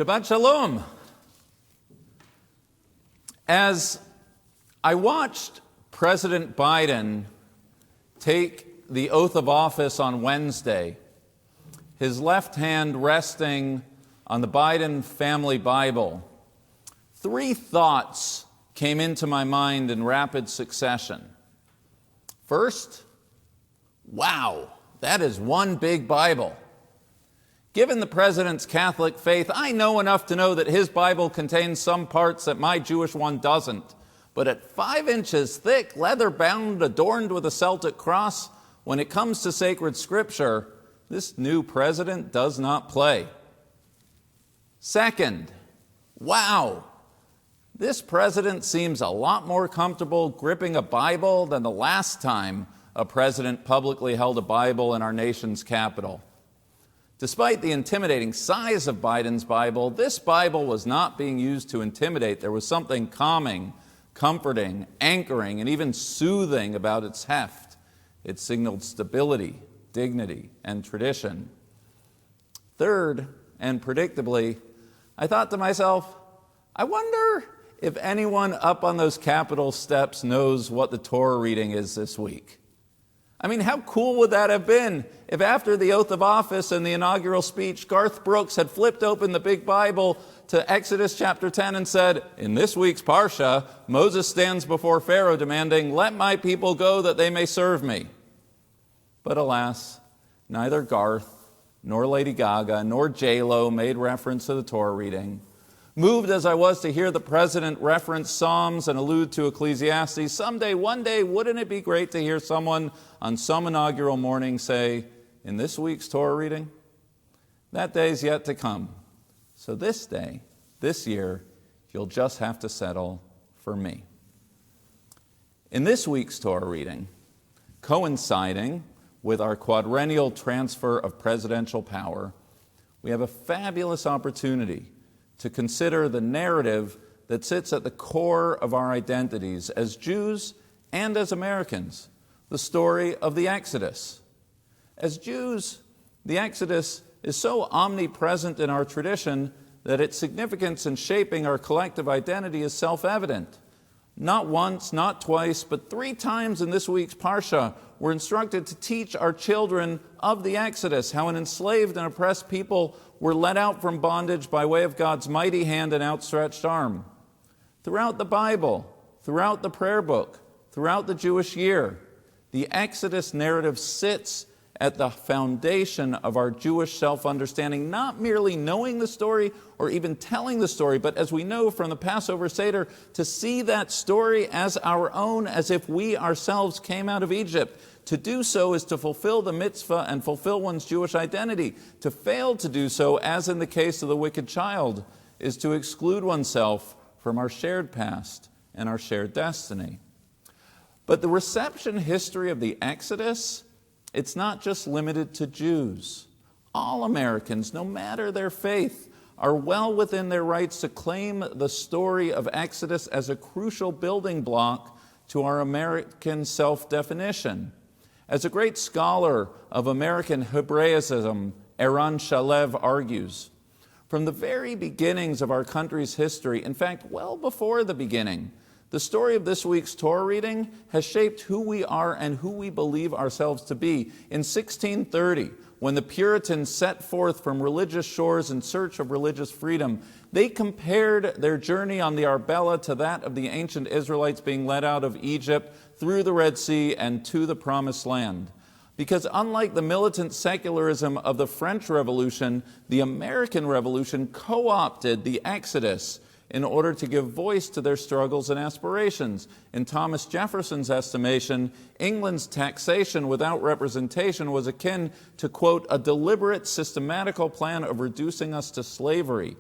Shabbat Shalom. As I watched President Biden take the oath of office on Wednesday, his left hand resting on the Biden family Bible, three thoughts came into my mind in rapid succession. First, wow, that is one big Bible. Given the president's Catholic faith, I know enough to know that his Bible contains some parts that my Jewish one doesn't. But at 5 inches thick, leather-bound, adorned with a Celtic cross, when it comes to sacred scripture, this new president does not play. Second, wow, this president seems a lot more comfortable gripping a Bible than the last time a president publicly held a Bible in our nation's capital. Despite the intimidating size of Biden's Bible, this Bible was not being used to intimidate. There was something calming, comforting, anchoring, and even soothing about its heft. It signaled stability, dignity, and tradition. Third, and predictably, I thought to myself, I wonder if anyone up on those Capitol steps knows what the Torah reading is this week. I mean, how cool would that have been if after the oath of office and the inaugural speech, Garth Brooks had flipped open the big Bible to Exodus chapter 10 and said, in this week's Parsha, Moses stands before Pharaoh demanding, let my people go that they may serve me. But alas, neither Garth, nor Lady Gaga, nor J-Lo made reference to the Torah reading. Moved as I was to hear the president reference Psalms and allude to Ecclesiastes, someday, one day, wouldn't it be great to hear someone on some inaugural morning say, in this week's Torah reading? That day's yet to come. So this day, this year, you'll just have to settle for me. In this week's Torah reading, coinciding with our quadrennial transfer of presidential power, we have a fabulous opportunity to consider the narrative that sits at the core of our identities as Jews and as Americans, the story of the Exodus. As Jews, the Exodus is so omnipresent in our tradition that its significance in shaping our collective identity is self-evident. Not once, not twice, but 3 times in this week's Parsha, we're instructed to teach our children of the Exodus, how an enslaved and oppressed people were let out from bondage by way of God's mighty hand and outstretched arm. Throughout the Bible, throughout the prayer book, throughout the Jewish year, the Exodus narrative sits at the foundation of our Jewish self-understanding, not merely knowing the story or even telling the story, but as we know from the Passover Seder, to see that story as our own, as if we ourselves came out of Egypt. To do so is to fulfill the mitzvah and fulfill one's Jewish identity. To fail to do so, as in the case of the wicked child, is to exclude oneself from our shared past and our shared destiny. But the reception history of the Exodus, it's not just limited to Jews. All Americans, no matter their faith, are well within their rights to claim the story of Exodus as a crucial building block to our American self-definition. As a great scholar of American Hebraism, Eran Shalev argues, from the very beginnings of our country's history, in fact, well before the beginning, the story of this week's Torah reading has shaped who we are and who we believe ourselves to be. In 1630, when the Puritans set forth from religious shores in search of religious freedom, they compared their journey on the Arbella to that of the ancient Israelites being led out of Egypt through the Red Sea and to the Promised Land. Because unlike the militant secularism of the French Revolution, the American Revolution co-opted the Exodus in order to give voice to their struggles and aspirations. In Thomas Jefferson's estimation, England's taxation without representation was akin to, quote, a deliberate, systematical plan of reducing us to slavery.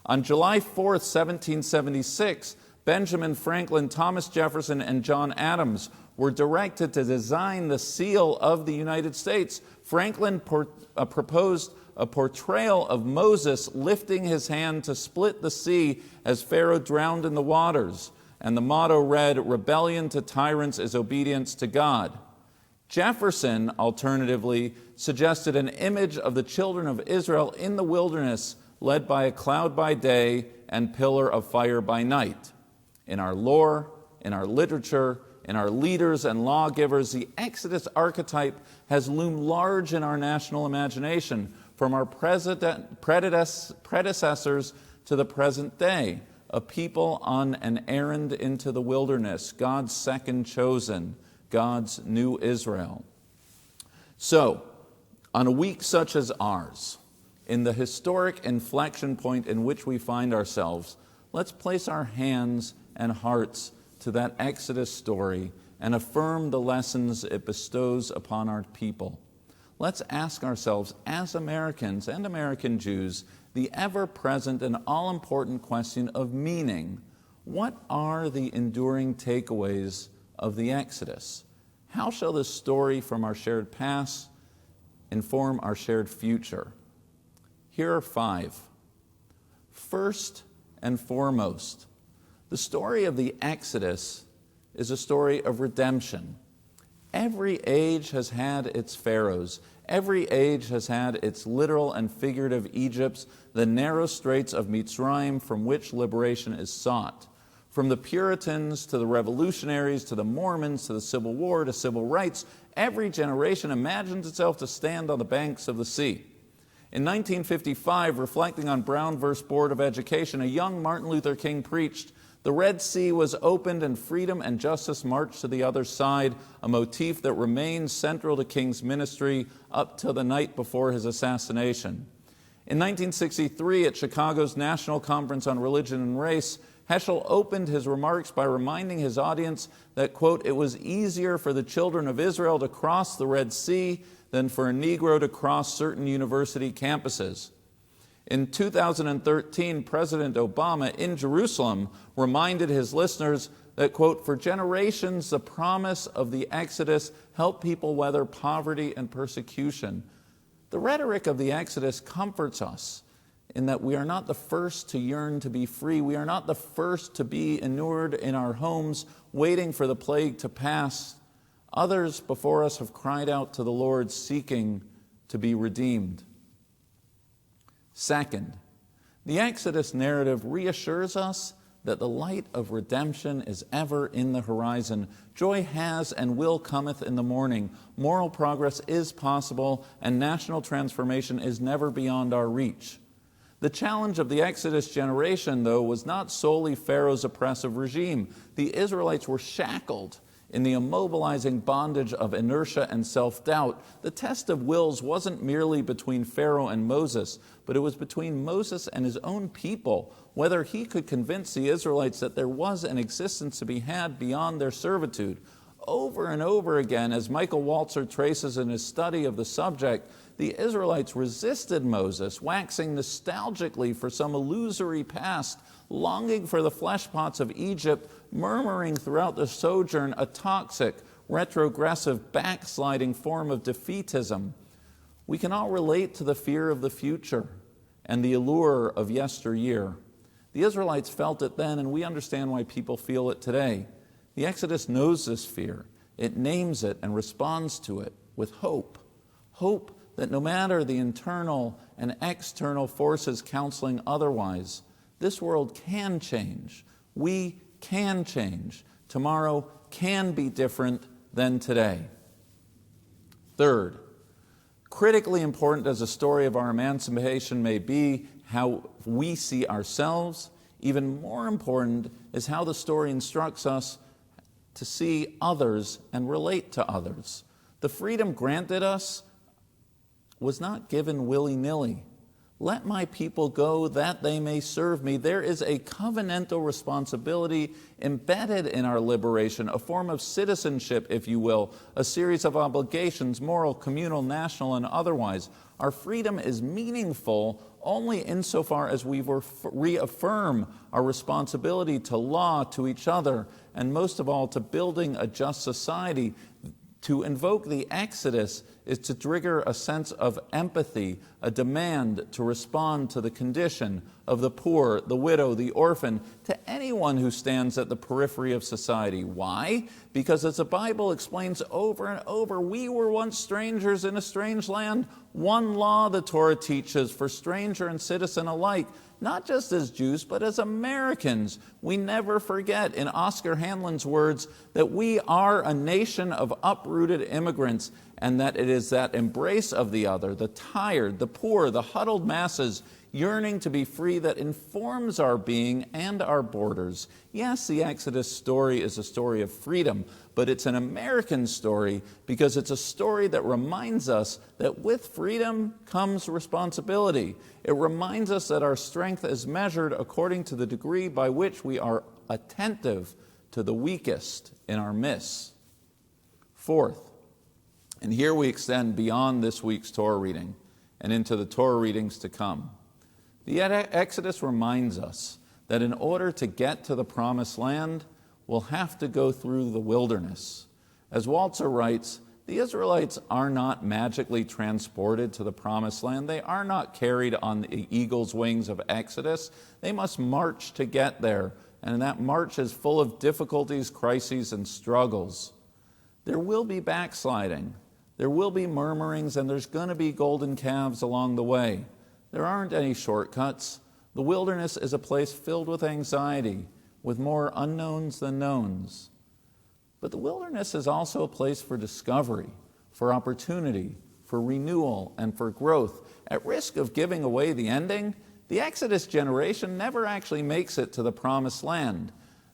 On July 4th, 1776, Benjamin Franklin, Thomas Jefferson, and John Adams were directed to design the seal of the United States. Franklin proposed a portrayal of Moses lifting his hand to split the sea as Pharaoh drowned in the waters. And the motto read, "Rebellion to tyrants is obedience to God." Jefferson, alternatively, suggested an image of the children of Israel in the wilderness led by a cloud by day and pillar of fire by night. In our lore, in our literature, in our leaders and lawgivers, the Exodus archetype has loomed large in our national imagination, from our predecessors to the present day, a people on an errand into the wilderness, God's second chosen, God's new Israel. So, on a week such as ours, in the historic inflection point in which we find ourselves, let's place our hands and hearts to that Exodus story and affirm the lessons it bestows upon our people. Let's ask ourselves, as Americans and American Jews, the ever-present and all-important question of meaning. What are the enduring takeaways of the Exodus? How shall this story from our shared past inform our shared future? Here are 5. First and foremost, the story of the Exodus is a story of redemption. Every age has had its pharaohs. Every age has had its literal and figurative Egypts, the narrow straits of Mitzrayim from which liberation is sought. From the Puritans to the revolutionaries to the Mormons to the Civil War to civil rights, every generation imagines itself to stand on the banks of the sea. In 1955, reflecting on Brown v. Board of Education, a young Martin Luther King preached, "The Red Sea was opened and freedom and justice marched to the other side," a motif that remains central to King's ministry up till the night before his assassination. In 1963, at Chicago's National Conference on Religion and Race, Heschel opened his remarks by reminding his audience that, quote, "it was easier for the children of Israel to cross the Red Sea than for a Negro to cross certain university campuses." In 2013, President Obama in Jerusalem reminded his listeners that, quote, "for generations the promise of the Exodus helped people weather poverty and persecution." The rhetoric of the Exodus comforts us in that we are not the first to yearn to be free. We are not the first to be inured in our homes, waiting for the plague to pass. Others before us have cried out to the Lord, seeking to be redeemed. Second, the Exodus narrative reassures us that the light of redemption is ever in the horizon. Joy has and will cometh in the morning. Moral progress is possible, and national transformation is never beyond our reach. The challenge of the Exodus generation, though, was not solely Pharaoh's oppressive regime. The Israelites were shackled in the immobilizing bondage of inertia and self-doubt. The test of wills wasn't merely between Pharaoh and Moses, but it was between Moses and his own people, whether he could convince the Israelites that there was an existence to be had beyond their servitude. Over and over again, as Michael Walzer traces in his study of the subject, the Israelites resisted Moses, waxing nostalgically for some illusory past, longing for the fleshpots of Egypt, murmuring throughout the sojourn a toxic, retrogressive, backsliding form of defeatism. We can all relate to the fear of the future and the allure of yesteryear. The Israelites felt it then, and we understand why people feel it today. The Exodus knows this fear. It names it and responds to it with hope. Hope that no matter the internal and external forces counseling otherwise, this world can change. We can change. Tomorrow can be different than today. Third, critically important as the story of our emancipation may be how we see ourselves, even more important is how the story instructs us to see others and relate to others. The freedom granted us was not given willy-nilly. Let my people go that they may serve me. There is a covenantal responsibility embedded in our liberation, a form of citizenship, if you will, a series of obligations, moral, communal, national, and otherwise. Our freedom is meaningful only insofar as we reaffirm our responsibility to law, to each other, and most of all to building a just society. To invoke the Exodus is to trigger a sense of empathy, a demand to respond to the condition of the poor, the widow, the orphan, to anyone who stands at the periphery of society. Why? Because as the Bible explains over and over, we were once strangers in a strange land, One law the Torah teaches for stranger and citizen alike, not just as Jews, but as Americans. We never forget, in Oscar Hanlon's words, that we are a nation of uprooted immigrants, and that it is that embrace of the other, the tired, the poor, the huddled masses yearning to be free that informs our being and our borders. Yes, the Exodus story is a story of freedom, but it's an American story because it's a story that reminds us that with freedom comes responsibility. It reminds us that our strength is measured according to the degree by which we are attentive to the weakest in our midst. Fourth, and here we extend beyond this week's Torah reading and into the Torah readings to come. The Exodus reminds us that in order to get to the promised land, we'll have to go through the wilderness. As Walzer writes, the Israelites are not magically transported to the promised land. They are not carried on the eagle's wings of Exodus. They must march to get there, and that march is full of difficulties, crises, and struggles. There will be backsliding. There will be murmurings, and there's going to be golden calves along the way. There aren't any shortcuts. The wilderness is a place filled with anxiety, with more unknowns than knowns. But the wilderness is also a place for discovery, for opportunity, for renewal, and for growth. At risk of giving away the ending, the Exodus generation never actually makes it to the promised land.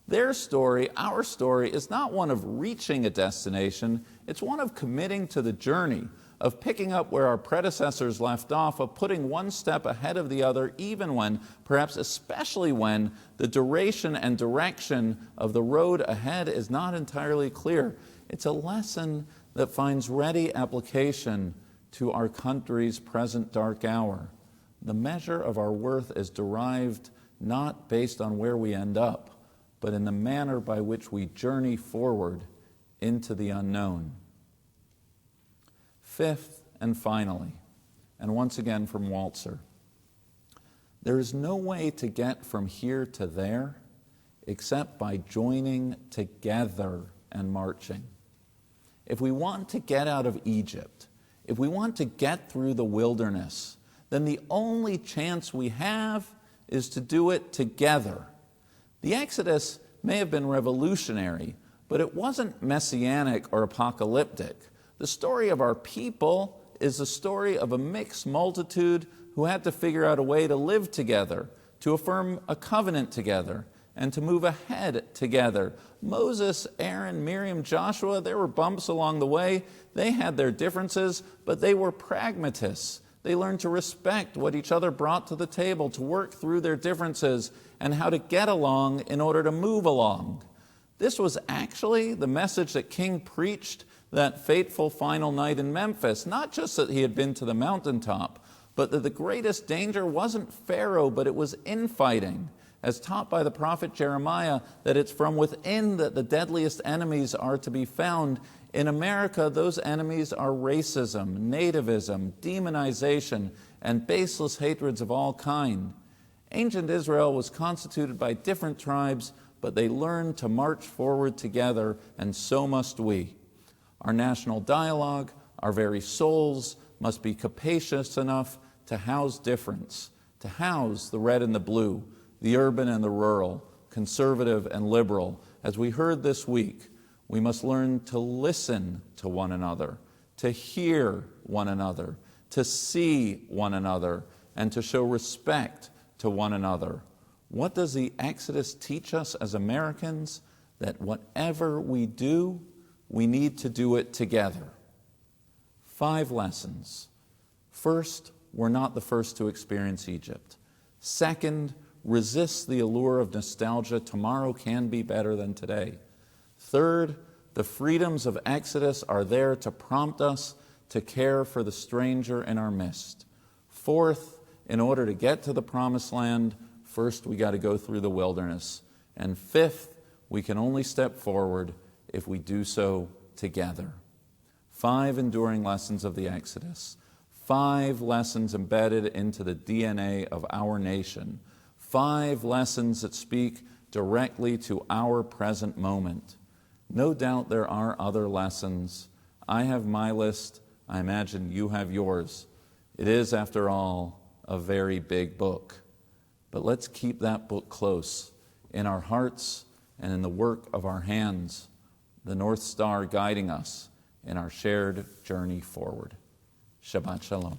Their story, our story, is not one of reaching a destination. It's one of committing to the journey, of picking up where our predecessors left off, of putting one step ahead of the other, even when, perhaps especially when, the duration and direction of the road ahead is not entirely clear. It's a lesson that finds ready application to our country's present dark hour. The measure of our worth is derived not based on where we end up, but in the manner by which we journey forward into the unknown. Fifth and finally, and once again from Walzer, there is no way to get from here to there except by joining together and marching. If we want to get out of Egypt, if we want to get through the wilderness, then the only chance we have is to do it together. The Exodus may have been revolutionary, but it wasn't messianic or apocalyptic. The story of our people is the story of a mixed multitude who had to figure out a way to live together, to affirm a covenant together, and to move ahead together. Moses, Aaron, Miriam, Joshua, there were bumps along the way. They had their differences, but they were pragmatists. They learned to respect what each other brought to the table, to work through their differences, and how to get along in order to move along. This was actually the message that King preached that fateful final night in Memphis. Not just that he had been to the mountaintop, but that the greatest danger wasn't Pharaoh, but it was infighting. As taught by the prophet Jeremiah, that it's from within that the deadliest enemies are to be found. In America, those enemies are racism, nativism, demonization, and baseless hatreds of all kind. Ancient Israel was constituted by different tribes, but they learned to march forward together, and so must we. Our national dialogue, our very souls, must be capacious enough to house difference, to house the red and the blue, the urban and the rural, conservative and liberal. As we heard this week, we must learn to listen to one another, to hear one another, to see one another, and to show respect to one another. What does the Exodus teach us as Americans? That whatever we do, we need to do it together. 5 lessons. First, we're not the first to experience Egypt. Second, resist the allure of nostalgia. Tomorrow can be better than today. Third, the freedoms of Exodus are there to prompt us to care for the stranger in our midst. Fourth, in order to get to the promised land, first we got to go through the wilderness. And fifth, we can only step forward if we do so together. 5 enduring lessons of the Exodus. 5 lessons embedded into the DNA of our nation. 5 lessons that speak directly to our present moment. No doubt there are other lessons. I have my list. I imagine you have yours. It is, after all, a very big book. But let's keep that book close in our hearts and in the work of our hands, the North Star guiding us in our shared journey forward. Shabbat Shalom.